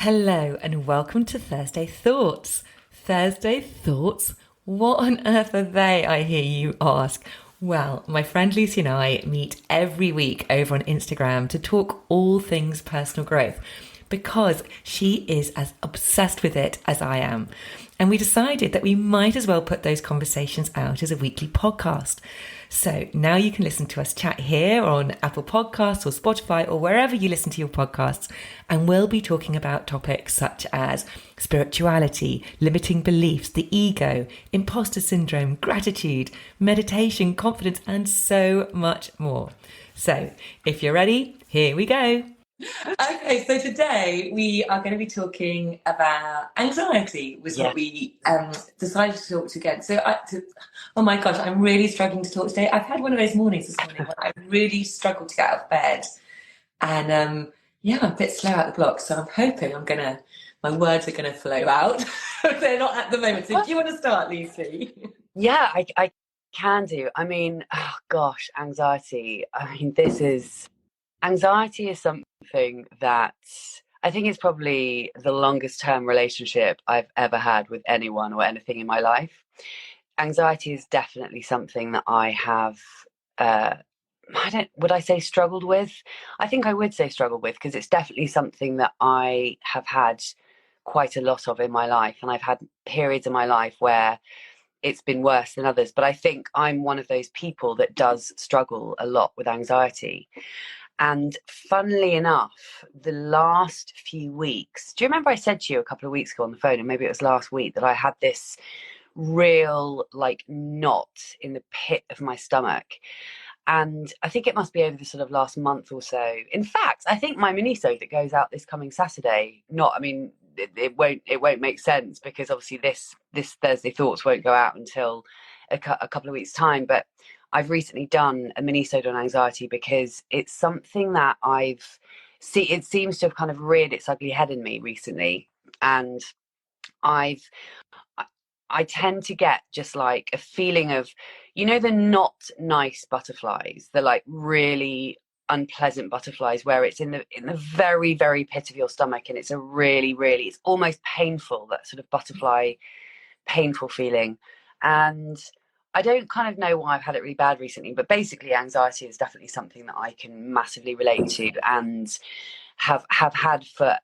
Hello and welcome to Thursday Thoughts. Thursday Thoughts? What on earth are they, I hear you ask? Well, my friend Lucy and I meet every week over on Instagram to talk all things personal growth because she is as obsessed with it as I am. And we decided that we might as well put those conversations out as a weekly podcast. So now you can listen to us chat here on Apple Podcasts or Spotify or wherever you listen to your podcasts. And we'll be talking about topics such as spirituality, limiting beliefs, the ego, imposter syndrome, gratitude, meditation, confidence, and so much more. So if you're ready, here we go. Okay, so today we are going to be talking about anxiety, was Yeah. what we decided to talk to again. Oh my gosh, I'm really struggling to talk today. I've had one of those mornings this morning where I really struggled to get out of bed, and yeah, I'm a bit slow out the block. So I'm hoping my words are gonna flow out. They're not at the moment. So do you want to start, Lucy? Yeah, I can do. I mean, oh gosh, anxiety. Anxiety is something that I think is probably the longest term relationship I've ever had with anyone or anything in my life. Anxiety is definitely something that I have, uh, would I say struggled with? I think I would say struggled with because it's definitely something that I have had quite a lot of in my life. And I've had periods in my life where it's been worse than others. But I think I'm one of those people that does struggle a lot with anxiety. And funnily enough, the last few weeks, do you remember I said to you a couple of weeks ago on the phone, and maybe it was last week, that I had this real like knot in the pit of my stomach? And I think it must be over the sort of last month or so. In fact, I think my minisode that goes out this coming Saturday, not, I mean, it won't make sense because obviously this Thursday Thoughts won't go out until a couple of weeks time. But I've recently done a minisode on anxiety because it's something that I've see it seems to have kind of reared its ugly head in me recently, and I've I, I tend to get just like a feeling of, the not nice butterflies, the like really unpleasant butterflies where it's in the very, very pit of your stomach, and it's a really, really, it's almost painful, that sort of butterfly painful feeling. And I don't kind of know why I've had it really bad recently, but basically anxiety is definitely something that I can massively relate to, and have had for,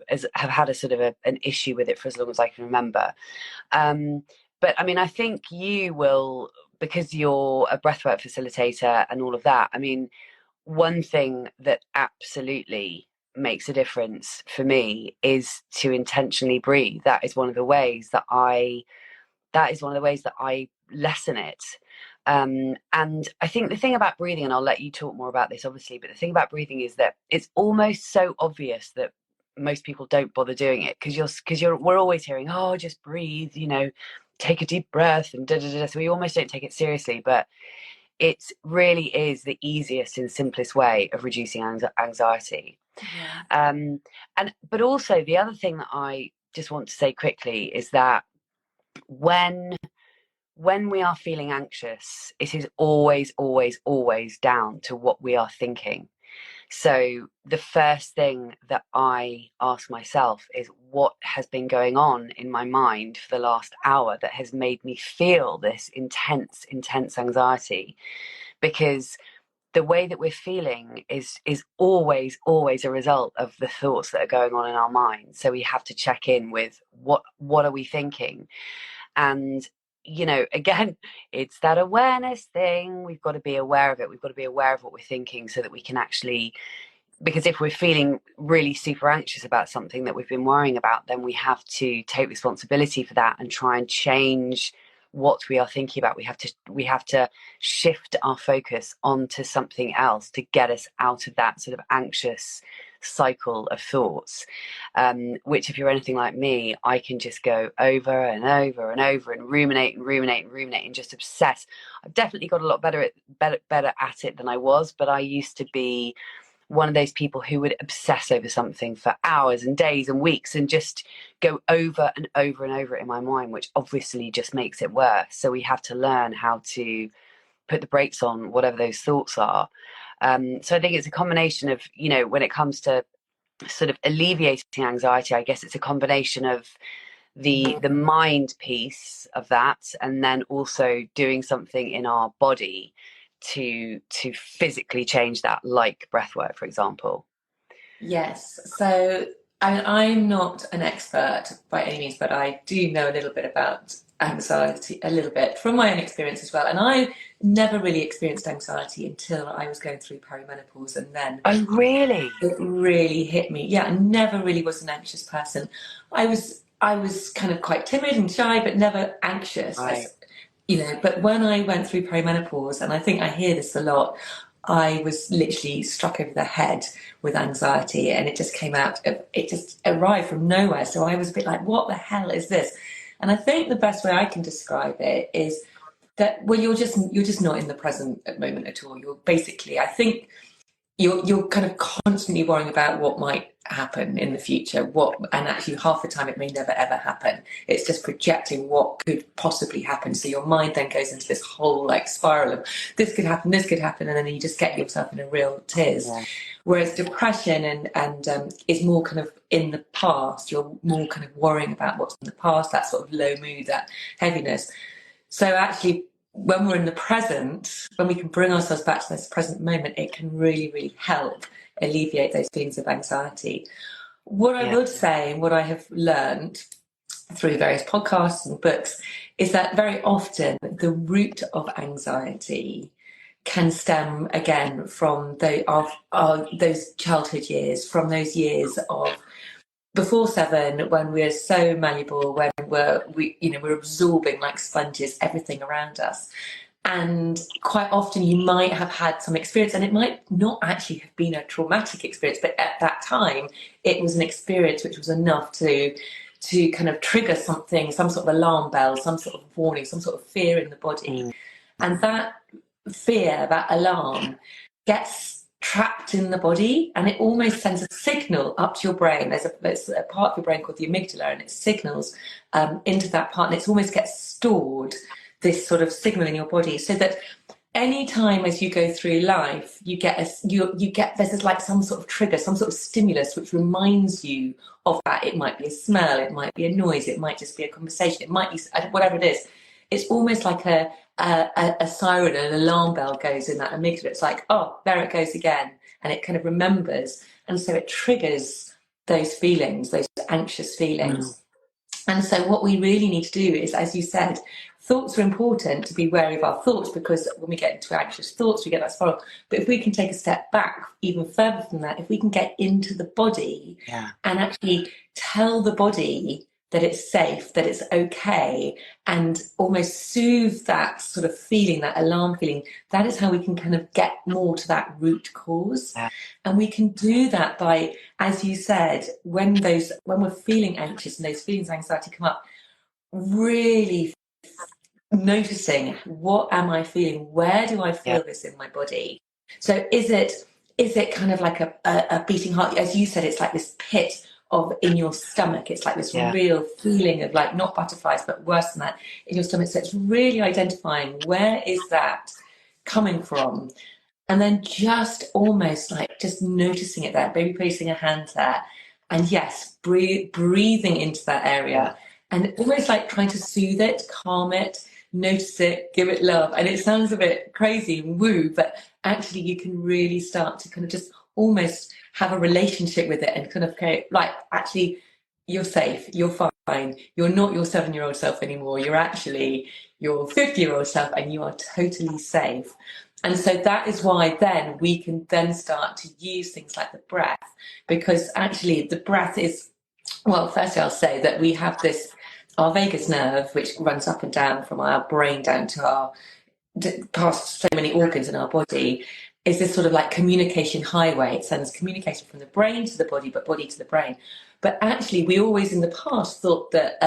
as have had a sort of an issue with it for as long as I can remember. um, but I mean, I think you will, because you're a breathwork facilitator and all of that. I mean, one thing that absolutely makes a difference for me is to intentionally breathe. That is one of the ways that I lessen it. And I think the thing about breathing, and I'll let you talk more about this, obviously, but the thing about breathing is that it's almost so obvious that most people don't bother doing it we're always hearing, oh, just breathe, take a deep breath and da da da. So we almost don't take it seriously, but it really is the easiest and simplest way of reducing anxiety. Yeah. And but also the other thing that I just want to say quickly is that when when we are feeling anxious, it is always, always, always down to what we are thinking. So the first thing that I ask myself is, what has been going on in my mind for the last hour that has made me feel this intense, intense anxiety? Because the way that we're feeling is always, always a result of the thoughts that are going on in our mind. So we have to check in with what are we thinking? And again, it's that awareness thing. We've got to be aware of it. We've got to be aware of what we're thinking so that we can actually, because if we're feeling really super anxious about something that we've been worrying about, then we have to take responsibility for that and try and change what we are thinking about. We have to shift our focus onto something else to get us out of that sort of anxious cycle of thoughts, which, if you're anything like me, I can just go over and over and over and ruminate and ruminate and ruminate and just obsess. I've definitely got a lot better at it than I was, but I used to be one of those people who would obsess over something for hours and days and weeks and just go over and over and over it in my mind, which obviously just makes it worse. So we have to learn how to put the brakes on whatever those thoughts are. So I think it's a combination of, when it comes to sort of alleviating anxiety, I guess it's a combination of the mind piece of that, and then also doing something in our body to physically change that, like breath work, for example. Yes. So, I mean, I'm not an expert by any means, but I do know a little bit about anxiety, a little bit from my own experience as well. And I never really experienced anxiety until I was going through perimenopause, and then Oh, really? it really hit me. Yeah, I never really was an anxious person. I was kind of quite timid and shy, but never anxious. Right. But when I went through perimenopause, and I think I hear this a lot, I was literally struck over the head with anxiety, and it just came out, it just arrived from nowhere. So I was a bit like, what the hell is this? And I think the best way I can describe it is that, well, you're just not in the present moment at all. You're basically, I think, you're kind of constantly worrying about what might happen in the future, and actually half the time it may never ever happen. It's just projecting what could possibly happen. So your mind then goes into this whole like spiral of this could happen, and then you just get yourself in a real tears. Yeah. Whereas depression and is more kind of in the past. You're more kind of worrying about what's in the past, that sort of low mood, that heaviness. So actually, when we're in the present, when we can bring ourselves back to this present moment, it can really, really help alleviate those feelings of anxiety. What I Yeah. would say, and what I have learned through various podcasts and books, is that very often the root of anxiety can stem again from those childhood years, from those years of before 7, when we're so malleable, when we're absorbing like sponges everything around us. And quite often you might have had some experience, and it might not actually have been a traumatic experience, but at that time it was an experience which was enough to kind of trigger something, some sort of alarm bell, some sort of warning, some sort of fear in the body. Mm. And that fear, that alarm, gets trapped in the body, and it almost sends a signal up to your brain. There's a part of your brain called the amygdala, and it signals into that part, and it almost gets stored, this sort of signal in your body, so that any time as you go through life, you get there's like some sort of trigger, some sort of stimulus which reminds you of that. It might be a smell, it might be a noise, it might just be a conversation, it might be whatever it is. It's almost like a siren, an alarm bell goes in that amygdala. It's like, oh, there it goes again, and it kind of remembers, and so it triggers those feelings, those anxious feelings. Mm. And so what we really need to do is, as you said, thoughts are important, to be wary of our thoughts, because when we get into anxious thoughts, we get that spiral. But if we can take a step back even further from that, if we can get into the body Yeah. and actually tell the body that it's safe, that it's okay, and almost soothe that sort of feeling, that alarm feeling, that is how we can kind of get more to that root cause. Yeah. And we can do that by, as you said, when we're feeling anxious and those feelings of anxiety come up, really noticing, what am I feeling? Where do I Yeah. feel this in my body? So is it kind of like a beating heart? As you said, it's like this pit of in your stomach. It's like this Yeah. real feeling of like not butterflies, but worse than that in your stomach. So it's really identifying, where is that coming from? And then just almost like just noticing it there, maybe placing a hand there. And yes, breathing into that area, and almost like trying to soothe it, calm it, notice it, give it love. And it sounds a bit crazy and woo, but actually you can really start to kind of just almost have a relationship with it, and kind of, okay, like, actually, you're safe, you're fine, you're not your 7-year-old self anymore, you're actually your 50-year-old self, and you are totally safe. And so that is why then we can then start to use things like the breath, because actually the breath is, well, firstly, I'll say that we have our vagus nerve, which runs up and down from our brain down to past so many organs in our body, is this sort of like communication highway. It sends communication from the brain to the body, but body to the brain. But actually, we always in the past thought that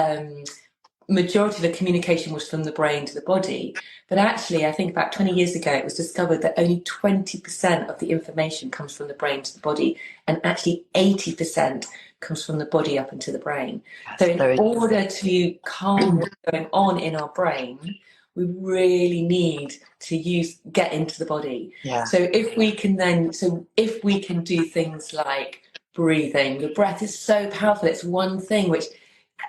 majority of the communication was from the brain to the body. But actually, I think about 20 years ago, it was discovered that only 20% of the information comes from the brain to the body, and actually 80% comes from the body up into the brain. So in order to calm what's going on in our brain, we really need to get into the body. Yeah. So if we can do things like breathing. Your breath is so powerful. It's one thing which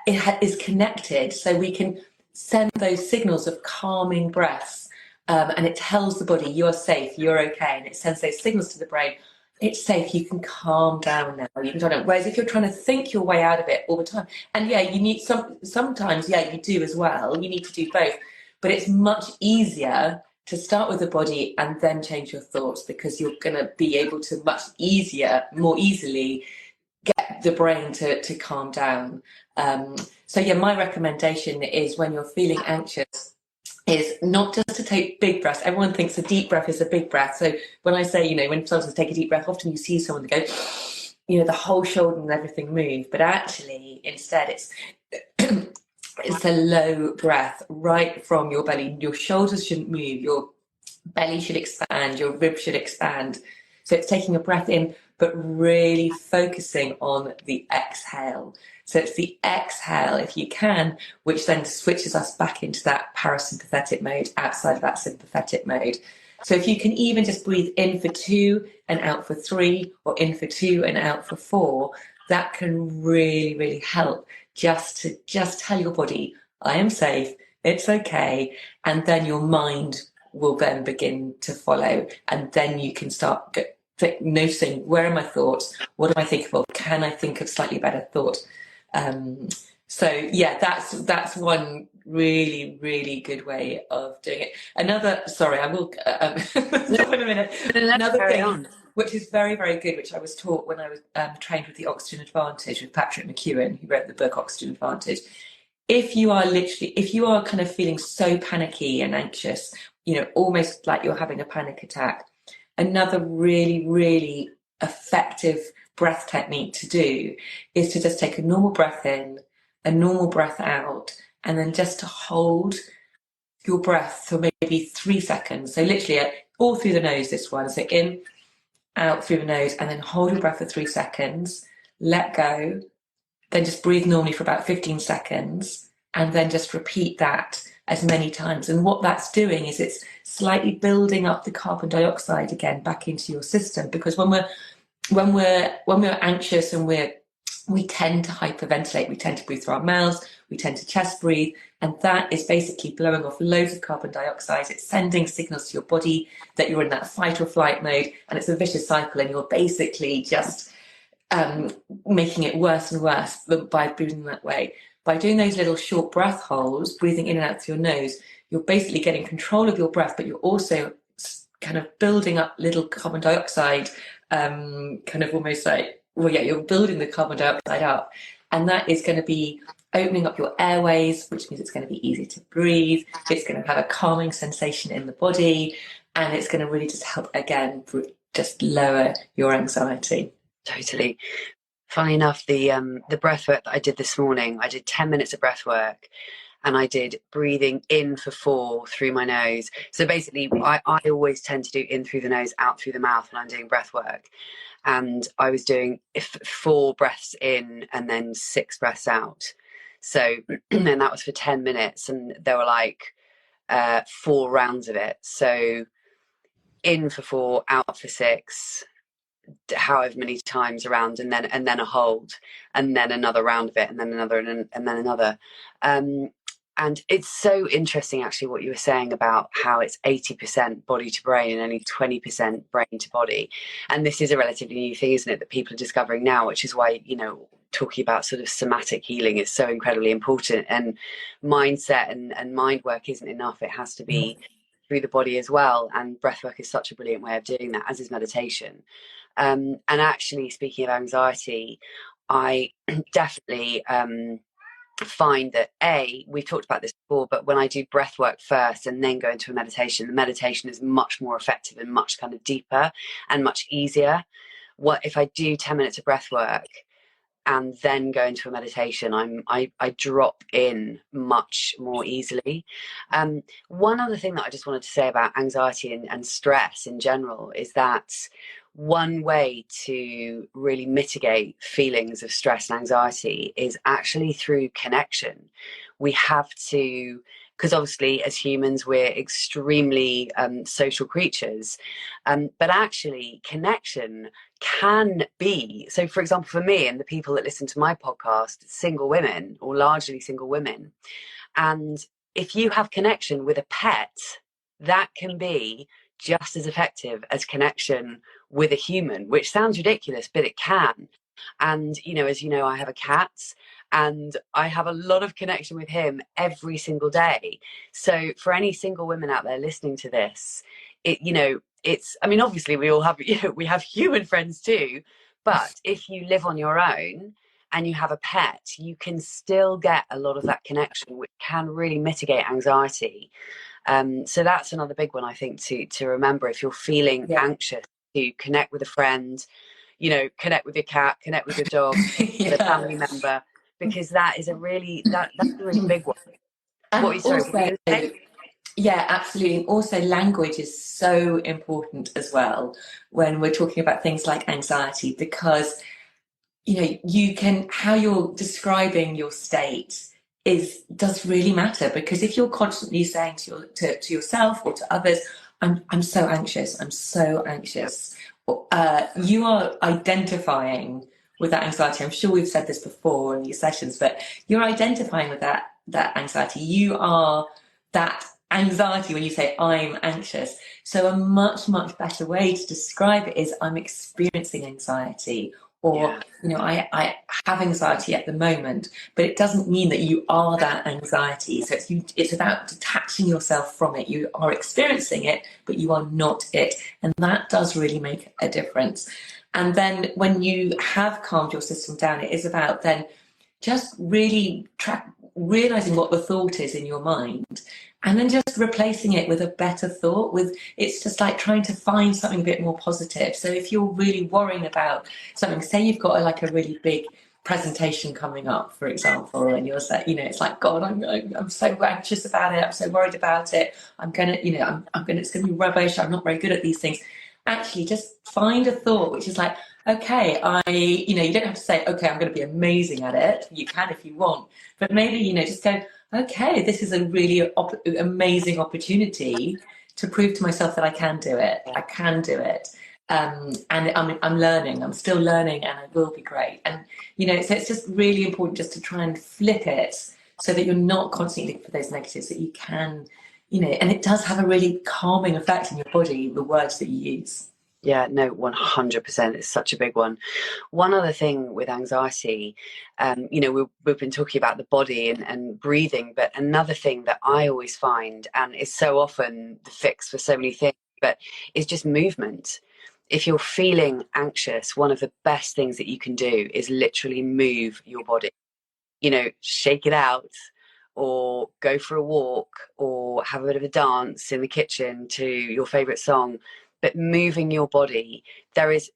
is connected, so we can send those signals of calming breaths, and it tells the body you're safe, you're okay, and it sends those signals to the brain. It's safe. You can calm down now. You can calm down. Whereas if you're trying to think your way out of it all the time, and yeah, you need sometimes, yeah, you do as well. You need to do both, but it's much easier to start with the body and then change your thoughts, because you're going to be able to more easily get the brain to calm down. Um, so yeah, my recommendation is when you're feeling anxious is not just to take big breaths. Everyone thinks a deep breath is a big breath. So when I say, when someone take a deep breath, often you see someone go, the whole shoulder and everything move. But actually, instead, it's a low breath right from your belly. Your shoulders shouldn't move. Your belly should expand. Your ribs should expand. So it's taking a breath in, but really focusing on the exhale. So it's the exhale, if you can, which then switches us back into that parasympathetic mode, outside of that sympathetic mode. So if you can even just breathe in for 2 and out for 3, or in for 2 and out for 4, that can really, really help just tell your body, I am safe, it's okay. And then your mind will then begin to follow. And then you can start noticing, where are my thoughts? What am I thinking of? Can I think of slightly better thoughts? So yeah, that's one really, really good way of doing it. Another, sorry, I will stop in a minute. Another thing which is very, very good, which I was taught when I was trained with the Oxygen Advantage with Patrick McKeown, who wrote the book Oxygen Advantage. If you are kind of feeling so panicky and anxious, almost like you're having a panic attack, another really, really effective breath technique to do is to just take a normal breath in, a normal breath out, and then just to hold your breath for maybe 3 seconds. So literally all through the nose, this one. So in, out through the nose, and then hold your breath for 3 seconds, let go, then just breathe normally for about 15 seconds, and then just repeat that as many times. And what that's doing is it's slightly building up the carbon dioxide again back into your system, because when we're anxious and we tend to hyperventilate, we tend to breathe through our mouths, we tend to chest breathe, and that is basically blowing off loads of carbon dioxide. It's sending signals to your body that you're in that fight or flight mode, and it's a vicious cycle, and you're basically just making it worse and worse by breathing that way. By doing those little short breath holds, breathing in and out through your nose, you're basically getting control of your breath, but you're also kind of building up little carbon dioxide, kind of almost like, you're building the carbon dioxide up. And that is going to be opening up your airways, which means it's going to be easy to breathe. It's going to have a calming sensation in the body. And it's going to really just help, again, just lower your anxiety. Totally. Funny enough, the breath work that I did this morning, I did 10 minutes of breath work, and I did breathing in for 4 through my nose. So basically, I always tend to do in through the nose, out through the mouth when I'm doing breath work. And I was doing 4 breaths in and then 6 breaths out. So, and that was for 10 minutes, and there were like 4 rounds of it. So in for 4, out for 6, however many times around, and then a hold, and then another round of it, and then another, and then another. And it's so interesting, actually, what you were saying about how it's 80% body to brain and only 20% brain to body. And this is a relatively new thing, isn't it, that people are discovering now, which is why, talking about sort of somatic healing is so incredibly important. And mindset and mind work isn't enough. It has to be through the body as well. And breathwork is such a brilliant way of doing that, as is meditation. And actually, speaking of anxiety, I definitely find that we've talked about this before, but when I do breath work first and then go into a meditation, the meditation is much more effective and much kind of deeper and much easier. What if I do 10 minutes of breath work and then go into a meditation, I drop in much more easily. One other thing that I just wanted to say about anxiety and stress in general is that one way to really mitigate feelings of stress and anxiety is actually through connection. We have to, because obviously as humans we're extremely social creatures, but actually connection can be. So, for example, for me and the people that listen to my podcast, single women or largely single women. And if you have connection with a pet, that can be just as effective as connection with a human, which sounds ridiculous, but it can. And, as you know, I have a cat and I have a lot of connection with him every single day. So for any single women out there listening to this, I mean, obviously we all have, we have human friends too, but if you live on your own and you have a pet, you can still get a lot of that connection, which can really mitigate anxiety. So that's another big one, I think, to remember if you're feeling anxious, to connect with a friend, connect with your cat, connect with your dog, with a family member, because that's a really big one. And what were you going to say? Yeah, absolutely. Also, language is so important as well when we're talking about things like anxiety, because how you're describing your state does really matter. Because if you're constantly saying to yourself or to others, I'm so anxious, I'm so anxious, you are identifying with that anxiety. I'm sure we've said this before in these sessions, but you're identifying with that anxiety. You are that anxiety when you say I'm anxious. So a much, much better way to describe it is I'm experiencing anxiety, or I have anxiety at the moment, but it doesn't mean that you are that anxiety. So it's about detaching yourself from it. You are experiencing it, but you are not it, and that does really make a difference. And then when you have calmed your system down, it is about then just really realizing what the thought is in your mind, and then just replacing it with a better thought. It's just like trying to find something a bit more positive. So if you're really worrying about something, say you've got a really big presentation coming up, for example, and you're saying, it's like, God, I'm so anxious about it, I'm so worried about it, it's gonna be rubbish, I'm not very good at these things. Actually, just find a thought which is like, okay, you don't have to say, okay, I'm going to be amazing at it. You can if you want, but maybe, just go, okay, this is a really amazing opportunity to prove to myself that I can do it. I can do it. And I'm learning, I'm still learning, and it will be great. And, so it's just really important just to try and flip it so that you're not constantly looking for those negatives, that you can, and it does have a really calming effect in your body, the words that you use. Yeah, no, 100%. It's such a big one. One other thing with anxiety, we've been talking about the body and breathing, but another thing that I always find, and is so often the fix for so many things, but is just movement. If you're feeling anxious, one of the best things that you can do is literally move your body. Shake it out, or go for a walk, or have a bit of a dance in the kitchen to your favorite song. But moving your body, it's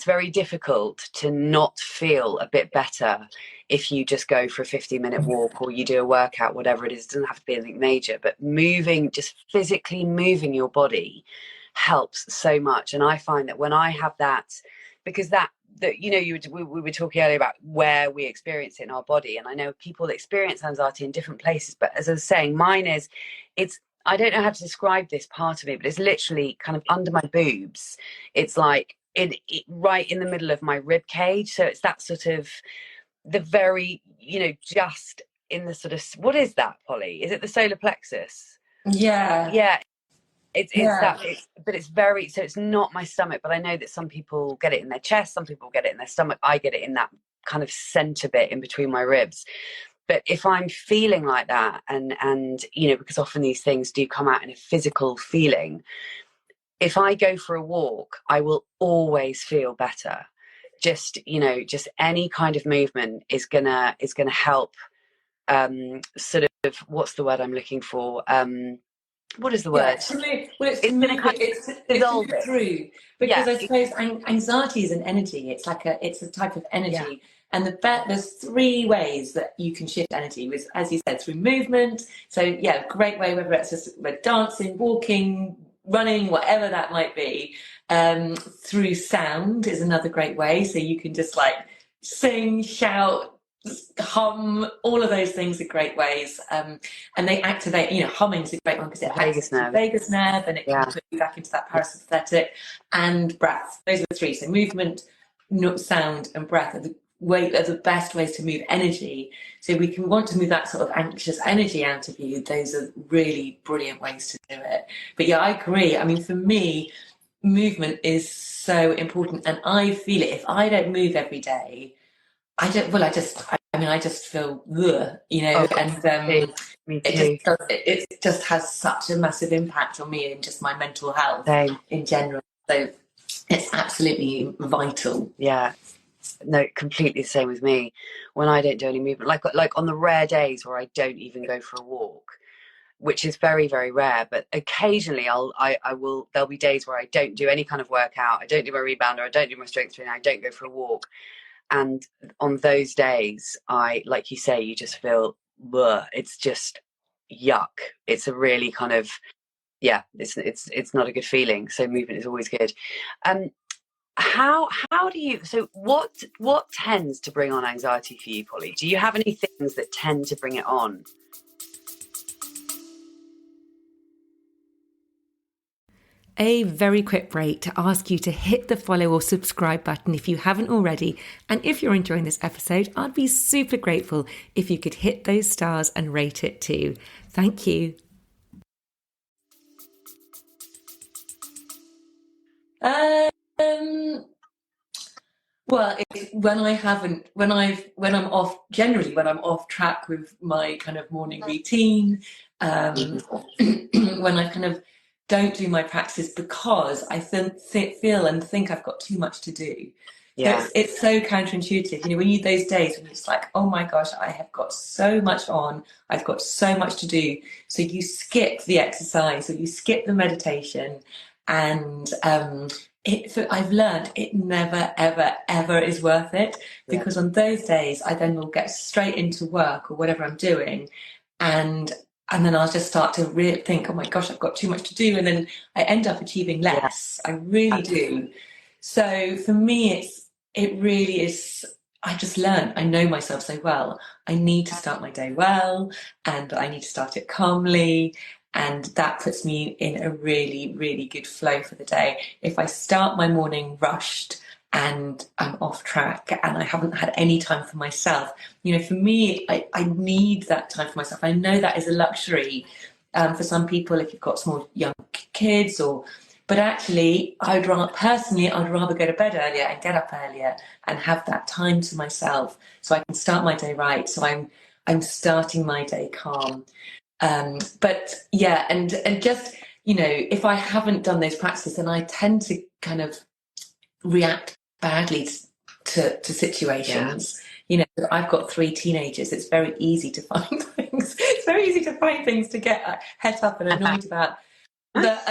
very difficult to not feel a bit better if you just go for a 15-minute walk, or you do a workout, whatever it is. It doesn't have to be anything major, but just physically moving your body helps so much. And I find that when I have that, because we were talking earlier about where we experience it in our body, and I know people experience anxiety in different places, but as I was saying, mine is, I don't know how to describe this part of it, but it's literally kind of under my boobs. It's like right in the middle of my rib cage. So it's that sort of the very, just in the sort of, what is that, Polly? Is it the solar plexus? Yeah. Yeah. But it's very, so it's not my stomach, but I know that some people get it in their chest, some people get it in their stomach. I get it in that kind of center bit in between my ribs. But if I'm feeling like that, and because often these things do come out in a physical feeling, if I go for a walk, I will always feel better. Just any kind of movement is gonna help. Sort of, what's the word I'm looking for? What is the word? It's dissolve it through, because I suppose anxiety is an energy. It's a type of energy. And there's 3 ways that you can shift energy, with, as you said, through movement. So great way, whether it's just dancing, walking, running, whatever that might be. Through sound is another great way. So you can just sing, shout, hum. All of those things are great ways, and they activate. Humming is a great one because it Vagus activates your nerve. vagus nerve, and it can Yeah. put you back into that Yeah. parasympathetic. And breath. Those are the three. So movement, sound, and breath are the best ways to move energy. So we can want to move that sort of anxious energy out of you. Those are really brilliant ways to do it. But yeah, I agree. I mean, for me, movement is so important, and I feel it. If I don't move every day, I don't. Well, I just feel, ugh, Oh, and me it too. just does. It just has such a massive impact on me and just my mental health Same. in general. So it's absolutely vital. Yeah. No, completely the same with me. When I don't do any movement, like on the rare days where I don't even go for a walk, which is very, very rare, but occasionally I will, there'll be days where I don't do any kind of workout, I don't do my rebounder, I don't do my strength training, I don't go for a walk. And on those days, like you say, you just feel, bleh, it's just yuck. It's a really kind of, yeah, it's not a good feeling. So movement is always good. How do you, so what tends to bring on anxiety for you, Polly? Do you have any things that tend to bring it on? A very quick break to ask you to hit the follow or subscribe button if you haven't already. And if you're enjoying this episode, I'd be super grateful if you could hit those stars and rate it too. Thank you. Well, when I'm off, generally when I'm off track with my kind of morning routine, when I kind of don't do my practice because I feel and think I've got too much to do. Yeah. So it's so counterintuitive. When you those days when you're just like, oh my gosh, I have got so much on, I've got so much to do. So you skip the exercise or you skip the meditation, and I've learned it never, ever, ever is worth it, because on those days I then will get straight into work or whatever I'm doing, and then I'll just start to really think, oh my gosh, I've got too much to do, and then I end up achieving less. I really do. So for me, it really is. I just learned. I know myself so well. I need to start my day well, and I need to start it calmly. And that puts me in a really, really good flow for the day. If I start my morning rushed and I'm off track and I haven't had any time for myself, for me, I need that time for myself. I know that is a luxury for some people if you've got small young kids, but actually, I'd rather go to bed earlier and get up earlier and have that time to myself so I can start my day right. So I'm starting my day calm. But yeah, and just, if I haven't done those practices, then I tend to kind of react badly to situations. I've got 3 teenagers. It's very easy to find things. It's very easy to find things to get het up and annoyed about. But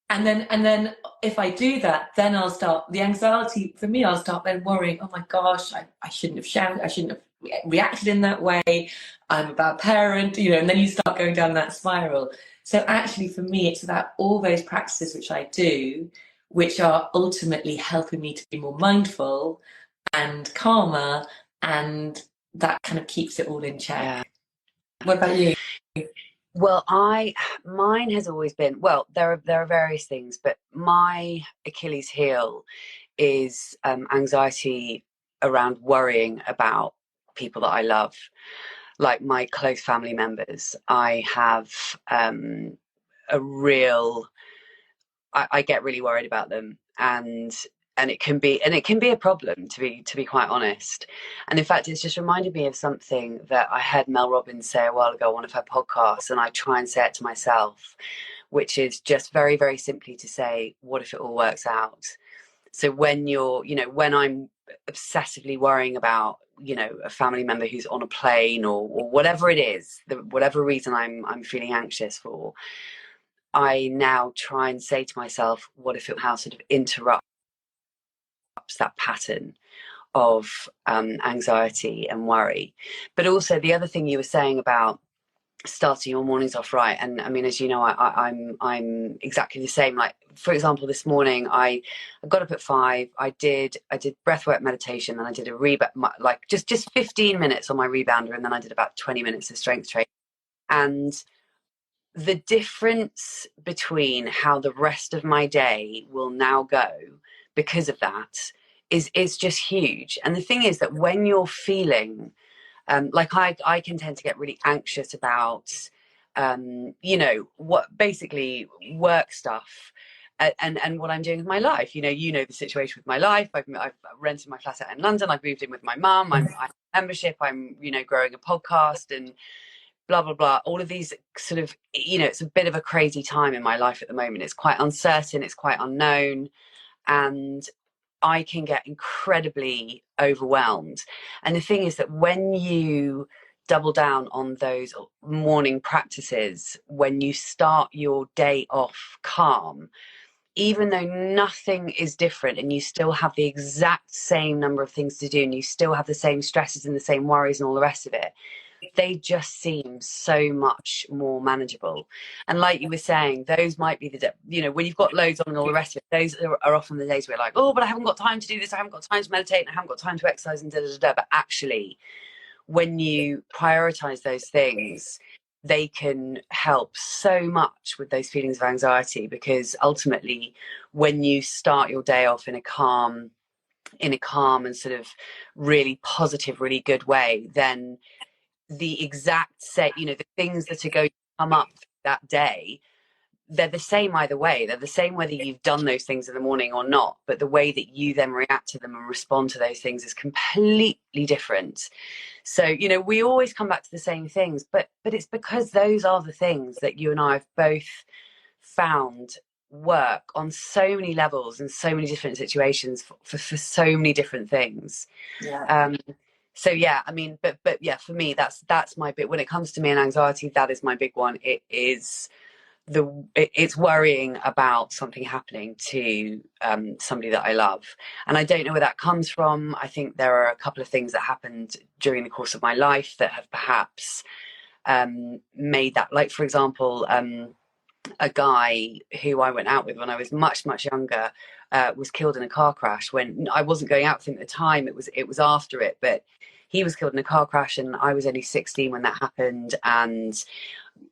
and then if I do that, then I'll start the anxiety for me. I'll start then worrying. Oh my gosh, I shouldn't have shouted. I shouldn't have reacted in that way. I'm a bad parent, and then you start going down that spiral. So actually, for me, it's about all those practices which I do, which are ultimately helping me to be more mindful and calmer, and that kind of keeps it all in check. Yeah. What about you? Well, mine has always been, well, there are various things, but my Achilles heel is anxiety around worrying about people that I love, like my close family members. I have a real, I get really worried about them, and it can be a problem, to be quite honest. And in fact, it's just reminded me of something that I heard Mel Robbins say a while ago on one of her podcasts, and I try and say it to myself, which is just very, very simply to say, what if it all works out? So when when I'm obsessively worrying about, a family member who's on a plane or whatever it is, whatever reason I'm feeling anxious for, I now try and say to myself, what if it how sort of interrupts that pattern of anxiety and worry? But also the other thing you were saying about starting your mornings off right. And I mean, as you know, I'm exactly the same. Like, for example, this morning I got up at 5. I did breathwork meditation, and I did a rebound, like just 15 minutes on my rebounder, and then I did about 20 minutes of strength training. And the difference between how the rest of my day will now go because of that is just huge. And the thing is that when you're feeling like I can tend to get really anxious about what basically work stuff and what I'm doing with my life. The situation with my life. I've rented my flat out in London. I've moved in with my mum. I have a membership. I'm growing a podcast and blah blah blah. All of these sort of it's a bit of a crazy time in my life at the moment. It's quite uncertain. It's quite unknown, and I can get incredibly overwhelmed. And the thing is that when you double down on those morning practices, when you start your day off calm, even though nothing is different and you still have the exact same number of things to do and you still have the same stresses and the same worries and all the rest of it, they just seem so much more manageable. And like you were saying, those might be when you've got loads on and all the rest of it, those are often the days where you're like, oh, but I haven't got time to do this, I haven't got time to meditate, and I haven't got time to exercise, and da da da. But actually, when you prioritize those things, they can help so much with those feelings of anxiety, because ultimately, when you start your day off in a calm and sort of really positive, really good way, then the exact the things that are going to come up that day, they're the same either way. They're the same whether you've done those things in the morning or not, but the way that you then react to them and respond to those things is completely different. So we always come back to the same things, but it's because those are the things that you and I have both found work on so many levels and so many different situations for so many different things. So yeah, I mean, but yeah, for me, that's my bit. When it comes to me and anxiety, that is my big one. It's worrying about something happening to somebody that I love, and I don't know where that comes from. I think there are a couple of things that happened during the course of my life that have perhaps made that. Like, for example, a guy who I went out with when I was much younger was killed in a car crash. When I wasn't going out with him at the time, it was after it, but he was killed in a car crash, and I was only 16 when that happened, and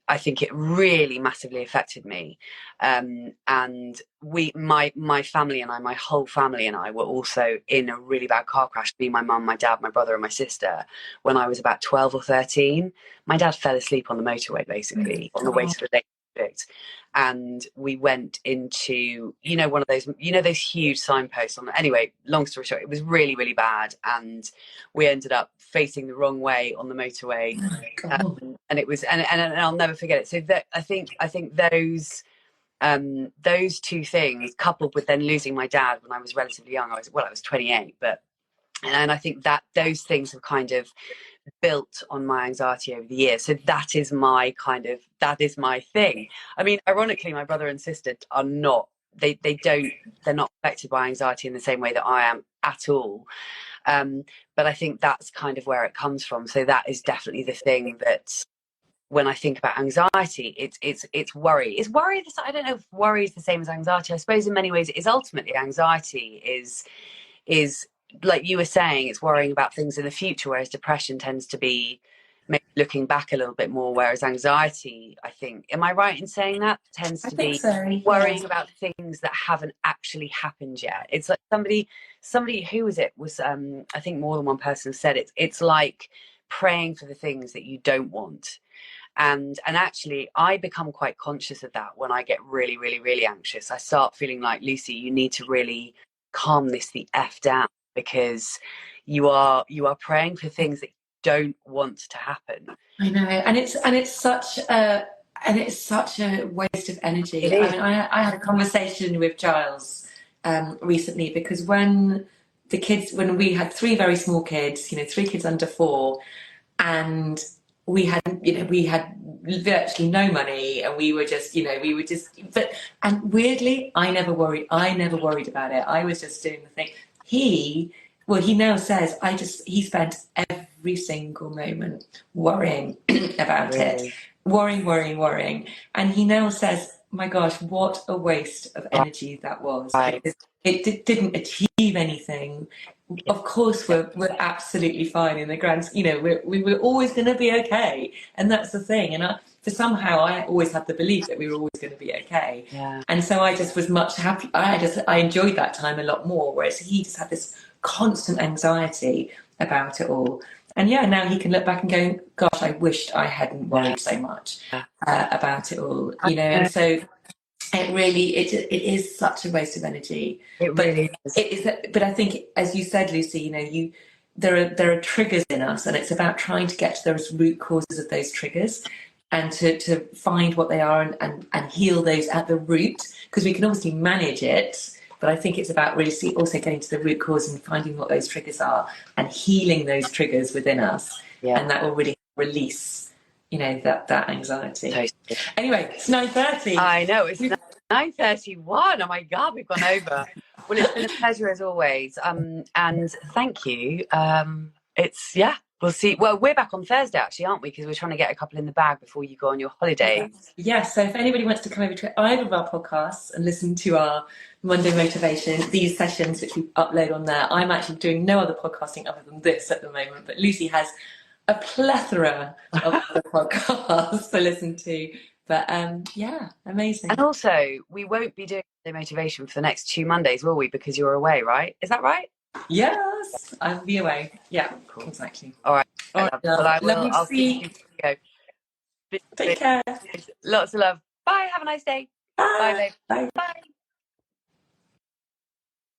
I think it really massively affected me. And my family and I, my whole family and I, were also in a really bad car crash. Me, my mum, my dad, my brother, and my sister. When I was about 12 or 13, my dad fell asleep on the motorway, basically on the way to the Lake District, and we went into one of those those huge signposts on. Anyway, long story short, it was really bad, and we ended up facing the wrong way on the motorway. And it was and I'll never forget it. So that I think those two things, coupled with then losing my dad when I was relatively young, I was 28, and I think that those things have kind of built on my anxiety over the years. So that is my thing. I mean, ironically, my brother and sister are not, they're not affected by anxiety in the same way that I am at all. But I think that's kind of where it comes from. So that is definitely the thing that when I think about anxiety, it's worry. Is worry I don't know if worry is the same as anxiety. I suppose in many ways it is. Ultimately, anxiety is like you were saying, it's worrying about things in the future, whereas depression tends to be maybe looking back a little bit more, whereas anxiety, I think, am I right in saying that, tends to be worrying about things that haven't actually happened yet. It's like somebody who was I think more than one person said it's like praying for the things that you don't want. And actually I become quite conscious of that when I get really anxious. I start feeling like, Lucy, you need to really calm this the F down, because you are praying for things that you don't want to happen. I know, and it's such a waste of energy. I mean, I had a conversation with Giles recently, because when we had 3 very small kids, 3 kids under 4, and we had virtually no money, and we were just and weirdly, I never worried about it. I was just doing the thing. He now says he spent every single moment worrying about it. worrying. And he now says, my gosh, what a waste of energy that was, Right. because didn't achieve anything. Of course, we're absolutely fine in the grand, we were always going to be okay. And that's the thing. And somehow I always had the belief that we were always going to be okay. Yeah. And so I just was much happy. I enjoyed that time a lot more, whereas he just had this constant anxiety about it all. And yeah, now he can look back and go, gosh, I wished I hadn't worried so much about it all, and so it is such a waste of energy. It really is. It is, but I think, as you said, Lucy, there are triggers in us, and it's about trying to get to those root causes of those triggers and to find what they are and heal those at the root, because we can obviously manage it. But I think it's about really also getting to the root cause and finding what those triggers are and healing those triggers within us. Yeah. And that will really release, that anxiety. Totally. Anyway, it's 9:30. I know, it's 9:31. Oh my God, we've gone over. Well, it's been a pleasure as always. And thank you. We'll see. Well, we're back on Thursday actually, aren't we? Because we're trying to get a couple in the bag before you go on your holiday. Yes. So if anybody wants to come over to either of our podcasts and listen to our Monday Motivation, these sessions which we upload on there, I'm actually doing no other podcasting other than this at the moment. But Lucy has a plethora of other podcasts to listen to. But amazing. And also, we won't be doing Monday Motivation for the next 2 Mondays, will we? Because you're away, right? Is that right? Yes, I'll be away. Yeah, cool. Exactly. All right. I'll see you. Take care. Lots of love. Bye. Have a nice day. Bye. Bye, babe. Bye.